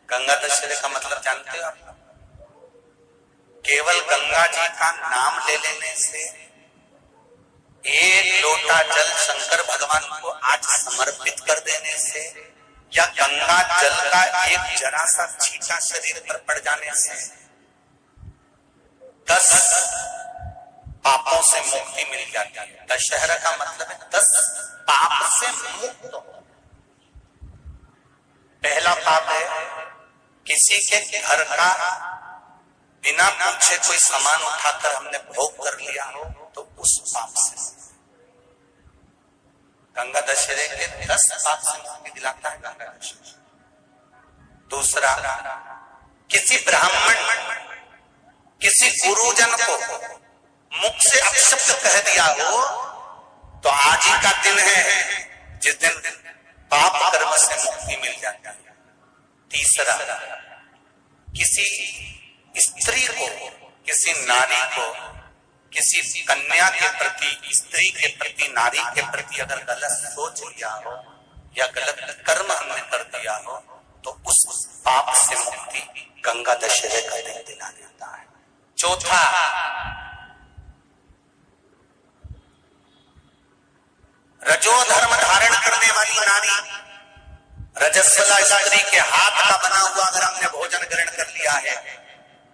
गंगा दशहरे का मतलब जानते हो आप? केवल गंगा जी का नाम ले लेने से, एक लोटा जल शंकर भगवान को आज समर्पित कर देने से, या गंगा जल का एक जरा सा छींटा शरीर पर पड़ जाने से 10 पापों से मुक्ति मिल जाती है। दशहरा का मतलब है 10 पाप से मुक्त हो। पहला पाप है किसी के घर का बिना पूछे कोई सामान उठाकर हमने भोग कर लिया हो, तो उस पाप से गंगा दशहरे के 10 पाप से मुक्ति दिलाता है गंगा दशहरा। दूसरा, किसी ब्राह्मण किसी गुरुजन को मुख से अपशब्द कह दिया हो, तो आज ही का दिन है जिस दिन पाप कर्म से मुक्ति मिल जाती है। तीसरा, किसी स्त्री को, किसी नारी को, किसी कन्या के प्रति, स्त्री के प्रति, नारी के प्रति अगर गलत सोच लिया हो या गलत कर्म हमने कर दिया हो, तो उस पाप से मुक्ति गंगा दशहरे का दिन दिला देता है। चौथा, रजो धर्म धारण करने वाली नारी, रजस्वला स्त्री के हाथ का बना हुआ अगर हमने भोजन ग्रहण कर लिया है,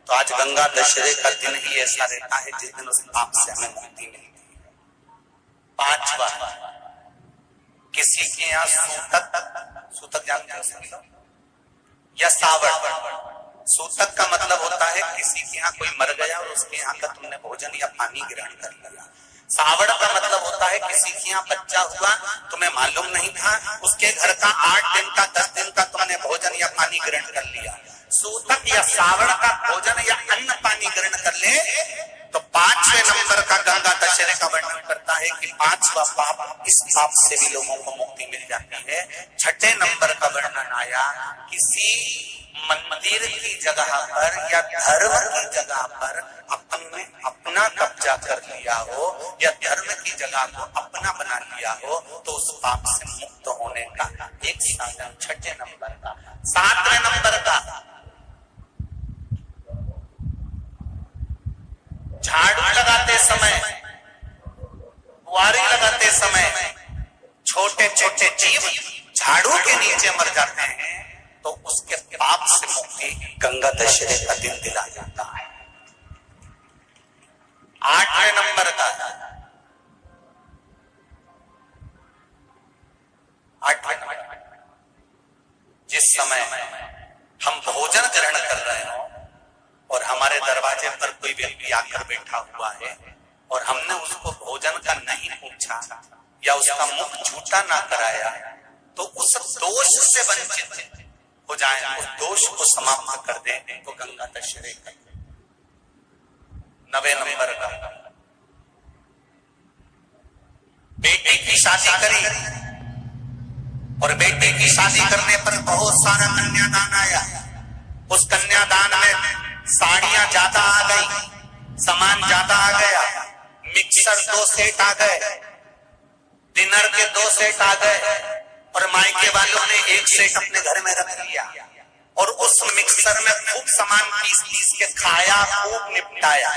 तो आज गंगा दशहरे का दिन ही ऐसा रहता है जिस दिन उस पाप से हमें मुक्ति मिलती है। पांचवा, किसी के यहाँ सूतक जानते हो या सावड़। सूतक का मतलब होता है किसी के यहाँ कोई मर गया और उसके यहाँ का तुमने भोजन या पानी ग्रहण कर लिया। सावड़ का मतलब होता है किसी के यहाँ बच्चा हुआ, तुम्हें मालूम नहीं था, उसके घर का 8 दिन का 10 दिन का तुमने भोजन या पानी ग्रहण कर लिया। सूतक या सावड़ का भोजन या अन्न पानी ग्रहण कर ले, तो 5वें नंबर का गंगा दशहरे का वर्णन करता है कि 5वां पाप, इस पाप से भी लोगों को मुक्ति मिल जाती है। 6ठे नंबर का वर्णन आया, किसी मंदिर की जगह पर या धर्म की जगह पर अपना कब्जा कर लिया हो या धर्म की जगह को अपना बना लिया हो, तो उस पाप से मुक्त होने का एक साधन 6ठे नंबर का। 7वें नंबर का, झाड़ू लगाते समय, बुआरी लगाते समय छोटे छोटे जीव झाड़ू के नीचे मर जाते हैं, तो उसके पाप से मुक्ति गंगा दशहरे का दिन दिला जाता है। 8वें नंबर का, 8वें नंबर, जिस समय हम भोजन ग्रहण कर रहे हो और हमारे दरवाजे पर कोई व्यक्ति आकर बैठा हुआ है और हमने उसको भोजन का नहीं पूछा या उसका मुख झूठा ना कराया, तो उस दोष से वंचित हो जाए, उस दोष को समाप्त कर दे, तो गंगा दशहरे का। 9वें नंबर का, बेटी की शादी करी और बेटी की शादी करने पर बहुत सारा कन्यादान आया। उस कन्यादान में साड़ियां ज्यादा आ गई, सामान ज्यादा आ गया, मिक्सर 2 सेट आ गए, डिनर के 2 सेट आ गए, और मायके वालों ने 1 सेट अपने घर में रख लिया और उस मिक्सर में खूब सामान पीस के खाया, खूब निपटाया।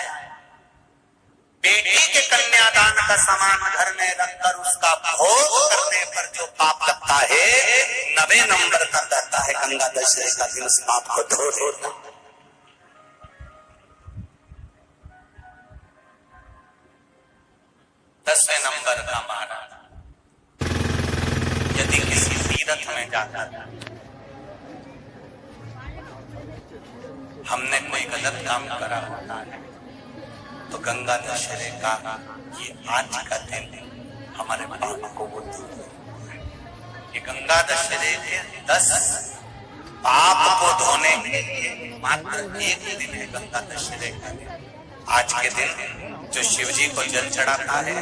बेटी के कन्यादान का सामान घर में रखकर उसका भोग करने पर जो पाप लगता है, 9वें नंबर का कहता है गंगा दशहरे का दिन उस पाप को धो देता। 10वें नंबर का महाराज, यदि किसी तीर्थ में जाता था, हमने कोई गलत काम करा होता है, तो गंगा दशहरे का ये आज का दिन हमारे पाप को वो दूर करता है। ये गंगा दशहरे के 10 पाप को धोने के लिए मात्र एक दिन है गंगा दशहरे का दिन। आज के दिन जो शिव जी को जल चढ़ाता है,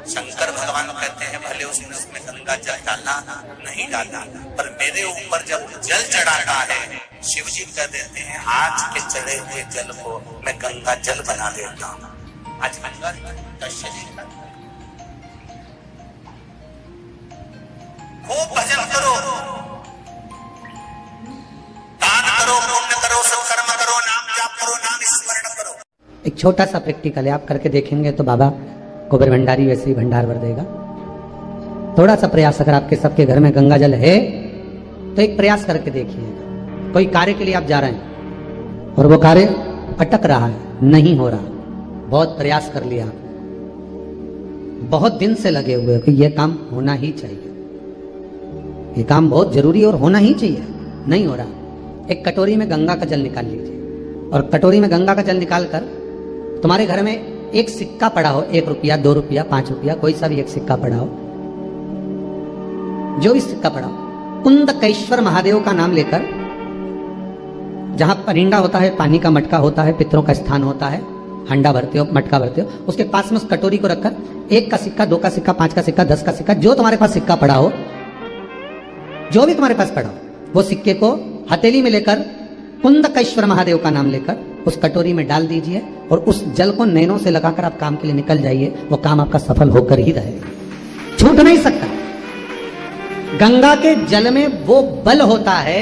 शंकर भगवान कहते हैं भले उसने उसमें गंगा जल डाला नहीं डाला, पर मेरे ऊपर जब जल चढ़ाता है, शिव जी कह देते हैं आज के चढ़े हुए जल को मैं गंगा जल बना देता हूँ। आज गंगा दशहरे का खूब भजन करो, दान करो, सत्कर्म करो, नाम जाप करो, नाम स्मरण करो। एक छोटा सा प्रैक्टिकल है, आप करके देखेंगे तो बाबा गोबर भंडारी वैसे ही भंडार भर देगा। थोड़ा सा प्रयास, अगर आपके सबके घर में गंगा जल है तो एक प्रयास करके देखिएगा। कोई कार्य के लिए आप जा रहे हैं और वो कार्य अटक रहा है, नहीं हो रहा, बहुत प्रयास कर लिया, बहुत दिन से लगे हुए कि ये काम होना ही चाहिए, ये काम बहुत जरूरी और होना ही चाहिए, नहीं हो रहा। एक कटोरी में गंगा का जल निकाल लीजिए और कटोरी में गंगा का जल निकालकर तुम्हारे घर में एक सिक्का पड़ा हो, 1 रुपया, 2 रुपया, 5 रुपया, कोई सा भी एक सिक्का पड़ा हो, जो भी सिक्का पड़ा हो, कुंदकेश्वर महादेव का नाम लेकर, जहां परिंडा होता है, पानी का मटका होता है, पितरों का स्थान होता है, हंडा भरते हो, मटका भरते हो, उसके पास में उस कटोरी को रखकर 1 का सिक्का, 2 का सिक्का, 5 का सिक्का, 10 का सिक्का, जो तुम्हारे पास सिक्का पड़ा हो, जो भी तुम्हारे पास पड़ा हो, वो सिक्के को हथेली में लेकर कुंदकेश्वर महादेव का नाम लेकर उस कटोरी में डाल दीजिए और उस जल को नैनों से लगाकर आप काम के लिए निकल जाइए। वो काम आपका सफल होकर ही रहेगा, छूट नहीं सकता। गंगा के जल में वो बल होता है,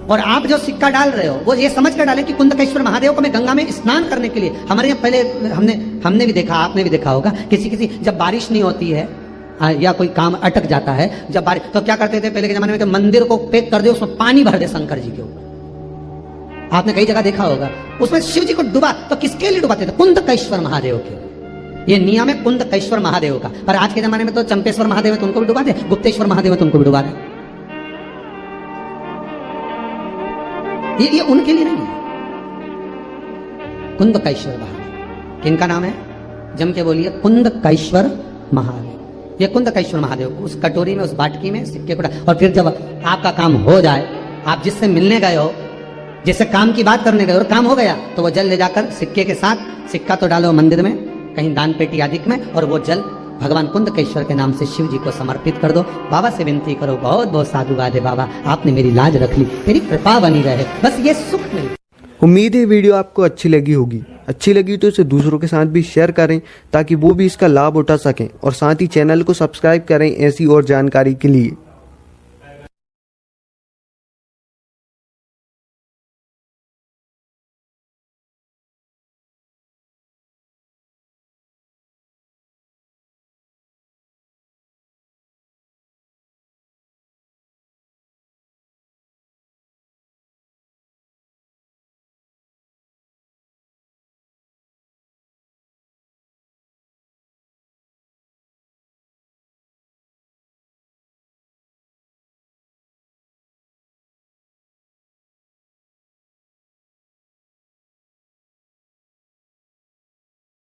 और आप जो सिक्का डाल रहे हो वो ये समझ कर डालें कि कुंदकेश्वर महादेव को मैं गंगा में स्नान करने के लिए। हमारे यहाँ पहले हमने भी देखा, आपने भी देखा होगा, किसी जब बारिश नहीं होती है या कोई काम अटक जाता है, जब बारिश, तो क्या करते थे पहले के जमाने में कि मंदिर को पैक कर दे, उसमें पानी भर दे शंकर जी के ऊपर। आपने कई जगह देखा होगा, उसमें शिव जी को डुबा, तो किसके लिए डुबाते थे? कुंदकेश्वर महादेव के। ये नियम है कुंदकेश्वर महादेव का। पर आज के जमाने में तो चंपेश्वर महादेव है तो उनको भी डुबा दे, गुप्तेश्वर महादेव है तो उनको भी डुबा दे। ये उनके लिए नहीं है। कुंदकेश्वर महादेव किनका नाम है? जम के बोलिए, कुंदकेश्वर महादेव। ये कुंदकेश्वर महादेव उस कटोरी में, उस बाटकी में सिक्के को, और फिर जब आपका काम हो जाए, आप जिससे मिलने गए हो, जिससे काम की बात करने गए और काम हो गया, तो वो जल ले जाकर सिक्के के साथ, सिक्का तो डालो मंदिर में, कहीं दान पेटी आदि में, और वो जल भगवान कुंदकेश्वर के नाम से शिव जी को समर्पित कर दो। बाबा से विनती करो, बहुत बहुत साधुवाद है बाबा, आपने मेरी लाज रख ली, मेरी कृपा बनी रहे, बस ये सुख मिले। उम्मीद है वीडियो आपको अच्छी लगी होगी। अच्छी लगी तो इसे दूसरों के साथ भी शेयर करें ताकि वो भी इसका लाभ उठा सकें, और साथ ही चैनल को सब्सक्राइब करें ऐसी और जानकारी के लिए।